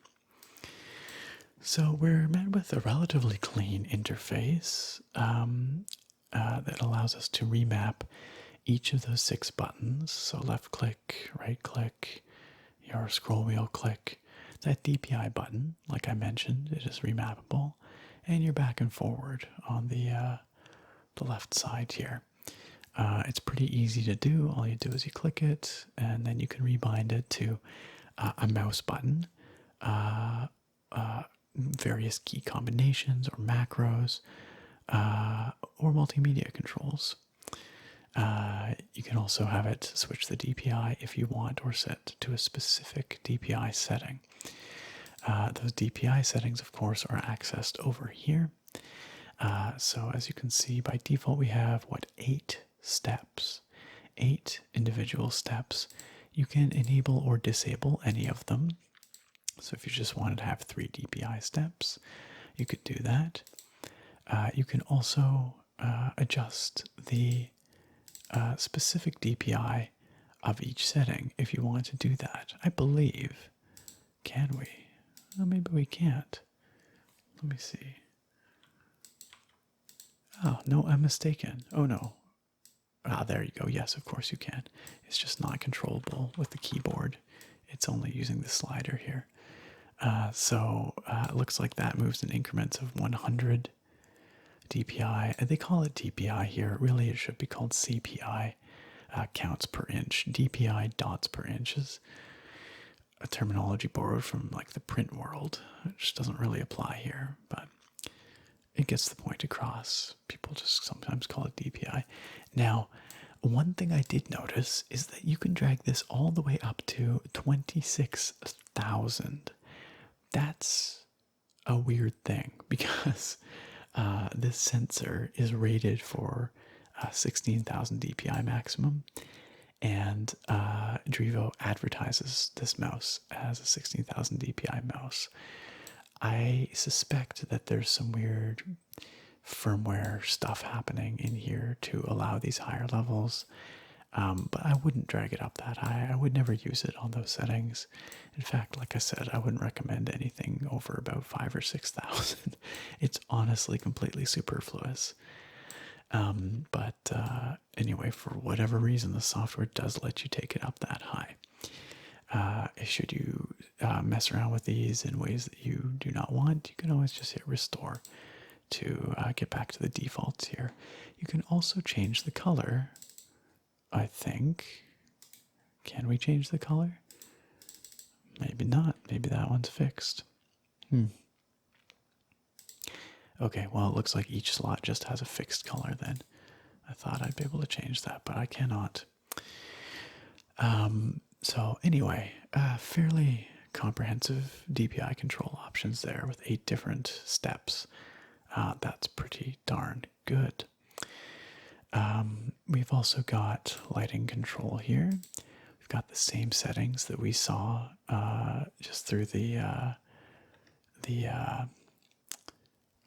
So we're met with a relatively clean interface that allows us to remap each of those 6 buttons. So left click, right click, your scroll wheel click, that DPI button, like I mentioned, it is remappable, and your back and forward on the left side here. It's pretty easy to do. All you do is you click it, and then you can rebind it to a mouse button. various key combinations or macros, or multimedia controls. You can also have it switch the DPI if you want, or set to a specific DPI setting. Those DPI settings, of course, are accessed over here. So as you can see, by default, we have, 8 steps, 8 individual steps. You can enable or disable any of them. So if you just wanted to have 3 DPI steps, you could do that. You can also adjust the specific DPI of each setting if you want to do that. I believe. Can we? Well, maybe we can't. Let me see. Oh, no, I'm mistaken. Oh, no. Ah, there you go. Yes, of course you can. It's just not controllable with the keyboard. It's only using the slider here. So it looks like that moves in increments of 100 DPI. They call it DPI here. Really, it should be called CPI, counts per inch. DPI, dots per inch, is a terminology borrowed from like the print world, which doesn't really apply here, but it gets the point across. People just sometimes call it DPI. Now, one thing I did notice is that you can drag this all the way up to 26,000. That's a weird thing because this sensor is rated for 16,000 DPI maximum, and Drevo advertises this mouse as a 16,000 DPI mouse. I suspect that there's some weird firmware stuff happening in here to allow these higher levels, but I wouldn't drag it up that high. I would never use it on those settings. In fact, like I said, I wouldn't recommend anything over about 5,000 or 6,000. It's honestly completely superfluous. But anyway, for whatever reason, the software does let you take it up that high. Should you mess around with these in ways that you do not want, you can always just hit restore to get back to the defaults here. You can also change the color, I think. Can we change the color? Maybe not. Maybe that one's fixed. Okay, well, it looks like each slot just has a fixed color then. I thought I'd be able to change that, but I cannot. So anyway, fairly comprehensive DPI control options there with 8 different steps. That's pretty darn good. We've also got lighting control here. We've got the same settings that we saw just through the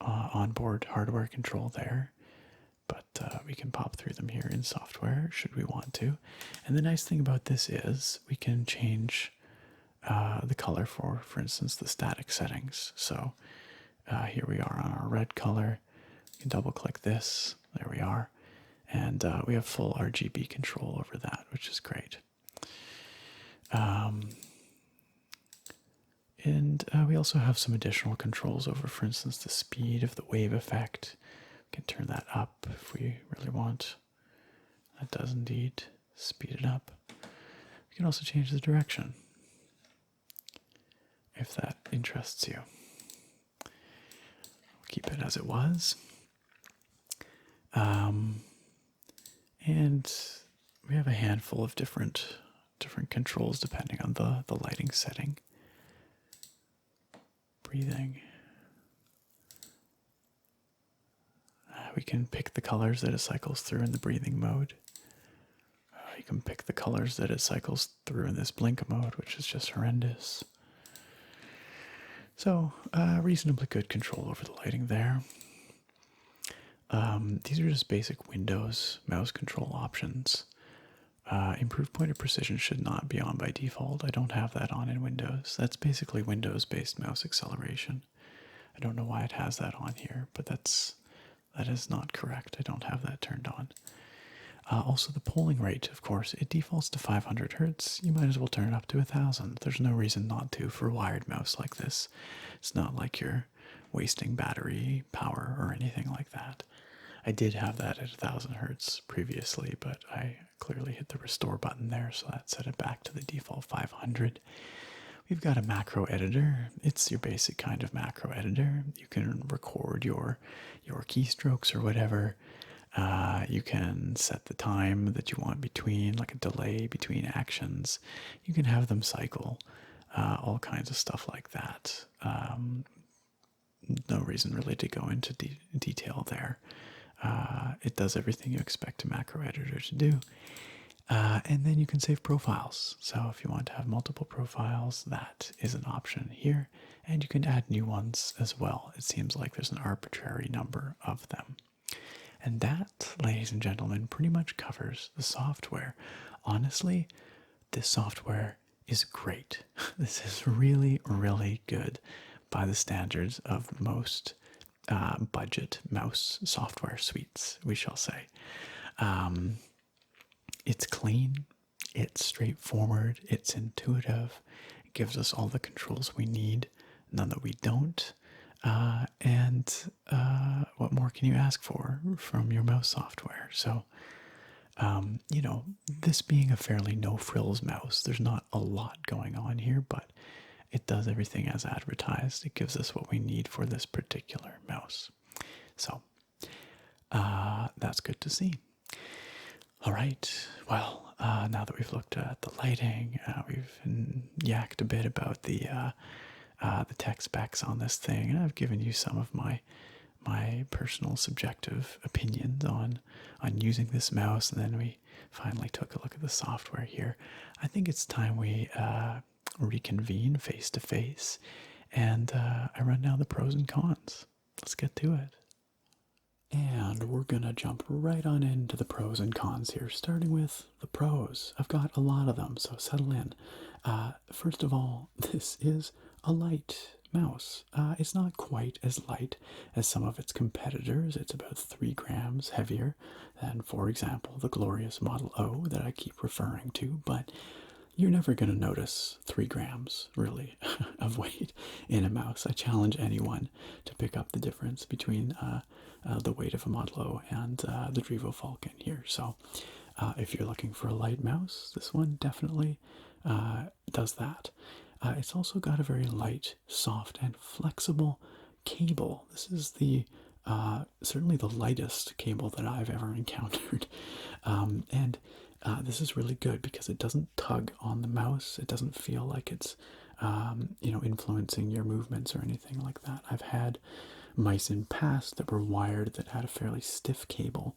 onboard hardware control there, but we can pop through them here in software should we want to. And the nice thing about this is we can change the color for instance, the static settings. So here we are on our red color. We can double click this. There we are. And we have full RGB control over that, which is great. And we also have some additional controls over, for instance, the speed of the wave effect. We can turn that up if we really want. That does indeed speed it up. We can also change the direction if that interests you. We'll keep it as it was. And we have a handful of different controls depending on the lighting setting. Breathing. We can pick the colors that it cycles through in the breathing mode. You can pick the colors that it cycles through in this blink mode, which is just horrendous. So, reasonably good control over the lighting there. These are just basic Windows mouse control options. Improved pointer precision should not be on by default. I don't have that on in Windows. That's basically Windows-based mouse acceleration. I don't know why it has that on here, but that is not correct. I don't have that turned on. Also, the polling rate, of course, it defaults to 500 Hertz. You might as well turn it up to 1,000. There's no reason not to for a wired mouse like this. It's not like you're wasting battery power or anything like that. I did have that at 1,000 Hertz previously, but I clearly hit the restore button there, so that set it back to the default 500. we've got a macro editor. It's your basic kind of macro editor. You can record your keystrokes or whatever. You can set the time that you want between, like a delay between actions. You can have them cycle, all kinds of stuff like that. No reason really to go into detail there. It does everything you expect a macro editor to do. And then you can save profiles. So if you want to have multiple profiles, that is an option here. And you can add new ones as well. It seems like there's an arbitrary number of them. And that, ladies and gentlemen, pretty much covers the software. Honestly, this software is great. This is really, really good by the standards of most budget mouse software suites, we shall say. It's clean, it's straightforward, it's intuitive, it gives us all the controls we need, none that we don't. And what more can you ask for from your mouse software? So, you know, this being a fairly no-frills mouse, there's not a lot going on here, but it does everything as advertised. It gives us what we need for this particular mouse. So, that's good to see. All right, well, now that we've looked at the lighting, we've yacked a bit about the tech specs on this thing, and I've given you some of my personal subjective opinions on using this mouse, and then we finally took a look at the software here. I think it's time we reconvene face to face, and I run down the pros and cons. Let's get to it. And we're gonna jump right on into the pros and cons here, starting with the pros. I've got a lot of them, so settle in. First of all, this is a light mouse. It's not quite as light as some of its competitors. It's about 3 grams heavier than, for example, the glorious Model O that I keep referring to, but you're never going to notice 3 grams, really, of weight in a mouse. I challenge anyone to pick up the difference between the weight of a Model O and the Drevo Falcon here. So if you're looking for a light mouse, this one definitely does that. It's also got a very light, soft, and flexible cable. This is the certainly the lightest cable that I've ever encountered. And this is really good because it doesn't tug on the mouse. It doesn't feel like it's, influencing your movements or anything like that. I've had mice in past that were wired that had a fairly stiff cable,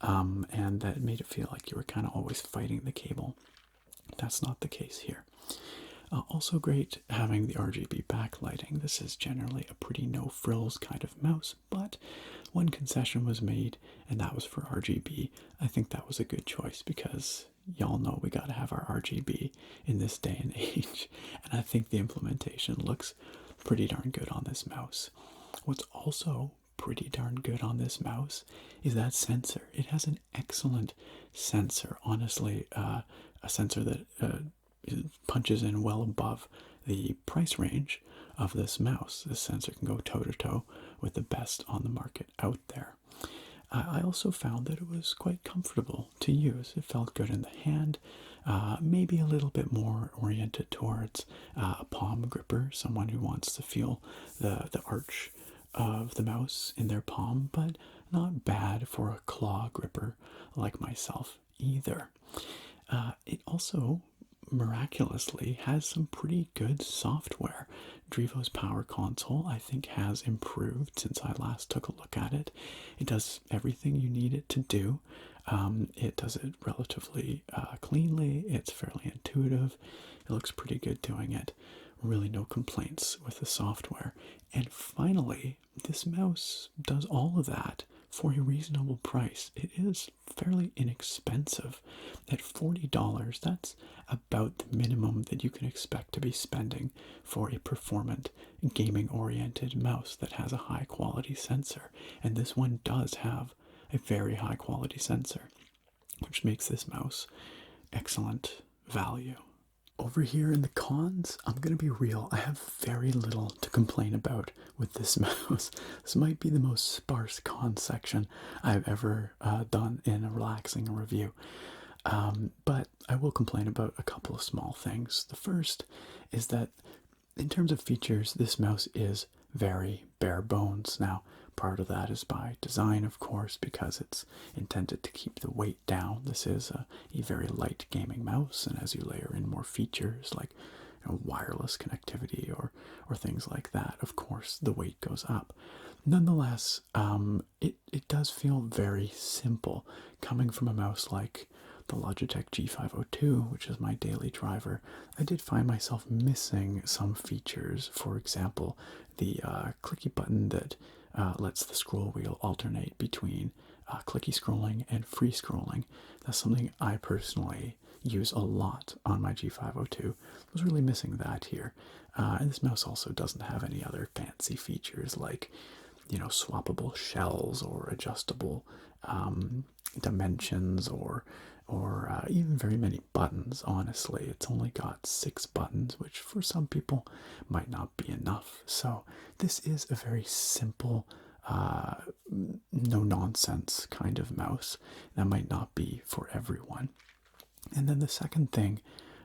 and that made it feel like you were kind of always fighting the cable. That's not the case here. Also great having the RGB backlighting. This is generally a pretty no-frills kind of mouse, but one concession was made, and that was for RGB. I think that was a good choice because y'all know we gotta have our RGB in this day and age, and I think the implementation looks pretty darn good on this mouse. What's also pretty darn good on this mouse is that sensor. It has an excellent sensor, honestly, a sensor that punches in well above the price range of this mouse. This sensor can go toe-to-toe with the best on the market out there. I also found that it was quite comfortable to use. It felt good in the hand, maybe a little bit more oriented towards a palm gripper, someone who wants to feel the arch of the mouse in their palm, but not bad for a claw gripper like myself either. It also miraculously has some pretty good software. Drevo's power console, I think, has improved since I last took a look at it. It does everything you need it to do. It does it relatively cleanly. It's fairly intuitive. It looks pretty good doing it. Really no complaints with the software. And finally, this mouse does all of that for a reasonable price. It is fairly inexpensive. At $40, that's about the minimum that you can expect to be spending for a performant, gaming-oriented mouse that has a high-quality sensor. And this one does have a very high-quality sensor, which makes this mouse excellent value. Over here in the cons, I'm going to be real, I have very little to complain about with this mouse. This might be the most sparse con section I've ever done in a relaxing review. But I will complain about a couple of small things. The first is that in terms of features, this mouse is very bare bones. Now, part of that is by design, of course, because it's intended to keep the weight down. This is a very light gaming mouse, and as you layer in more features like wireless connectivity or things like that, of course, the weight goes up. Nonetheless, it does feel very simple coming from a mouse like the Logitech G502, which is my daily driver. I did find myself missing some features. For example, the clicky button that lets the scroll wheel alternate between clicky scrolling and free scrolling. That's something I personally use a lot on my G502. I was really missing that here. And this mouse also doesn't have any other fancy features like, swappable shells or adjustable dimensions or even very many buttons. Honestly, it's only got 6 buttons, which for some people might not be enough. So this is a very simple, no nonsense kind of mouse that might not be for everyone. And then the second thing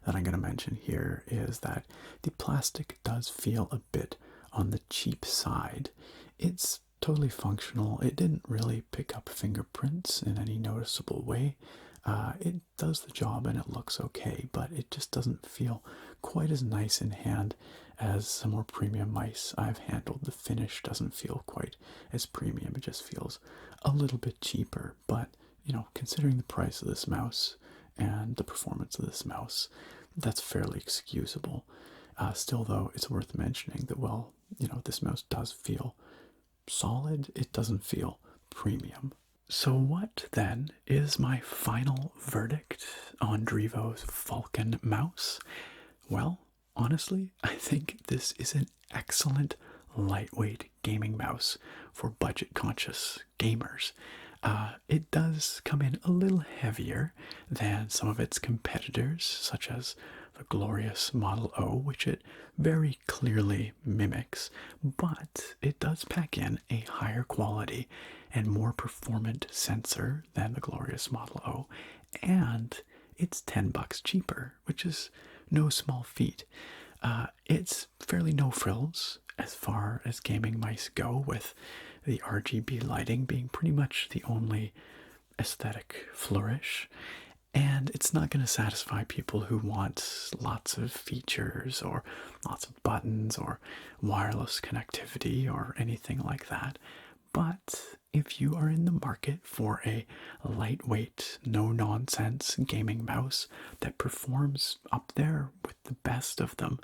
that I'm going to mention here is that the plastic does feel a bit on the cheap side. It's totally functional. It didn't really pick up fingerprints in any noticeable way. It does the job and it looks okay, but it just doesn't feel quite as nice in hand as some more premium mice I've handled. The finish doesn't feel quite as premium. It just feels a little bit cheaper, but considering the price of this mouse and the performance of this mouse, that's fairly excusable. Still, though, it's worth mentioning that, well, this mouse does feel solid. It doesn't feel premium. So what, then, is my final verdict on Drevo's Falcon mouse? Well, honestly, I think this is an excellent lightweight gaming mouse for budget-conscious gamers. It does come in a little heavier than some of its competitors, such as the glorious Model O, which it very clearly mimics, but it does pack in a higher quality and more performant sensor than the glorious Model O, and it's $10 cheaper, which is no small feat. It's fairly no frills as far as gaming mice go, with the RGB lighting being pretty much the only aesthetic flourish. And it's not going to satisfy people who want lots of features or lots of buttons or wireless connectivity or anything like that. But if you are in the market for a lightweight, no-nonsense gaming mouse that performs up there with the best of them,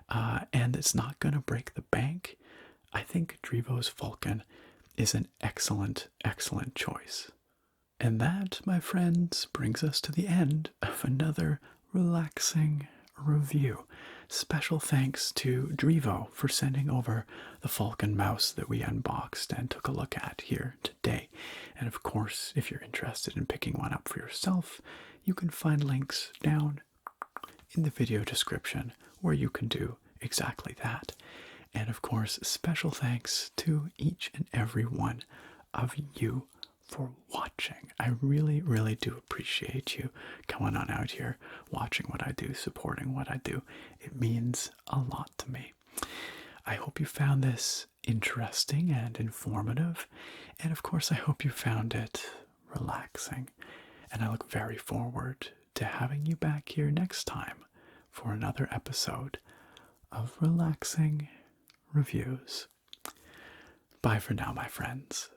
and it's not going to break the bank, I think Drevo's Falcon is an excellent, excellent choice. And that, my friends, brings us to the end of another relaxing review. Special thanks to Drevo for sending over the Falcon mouse that we unboxed and took a look at here today. And of course, if you're interested in picking one up for yourself, you can find links down in the video description where you can do exactly that. And of course, special thanks to each and every one of you for watching. I really, really do appreciate you coming on out here, watching what I do, supporting what I do. It means a lot to me. I hope you found this interesting and informative. And of course, I hope you found it relaxing. And I look very forward to having you back here next time for another episode of Relaxing Reviews. Bye for now, my friends.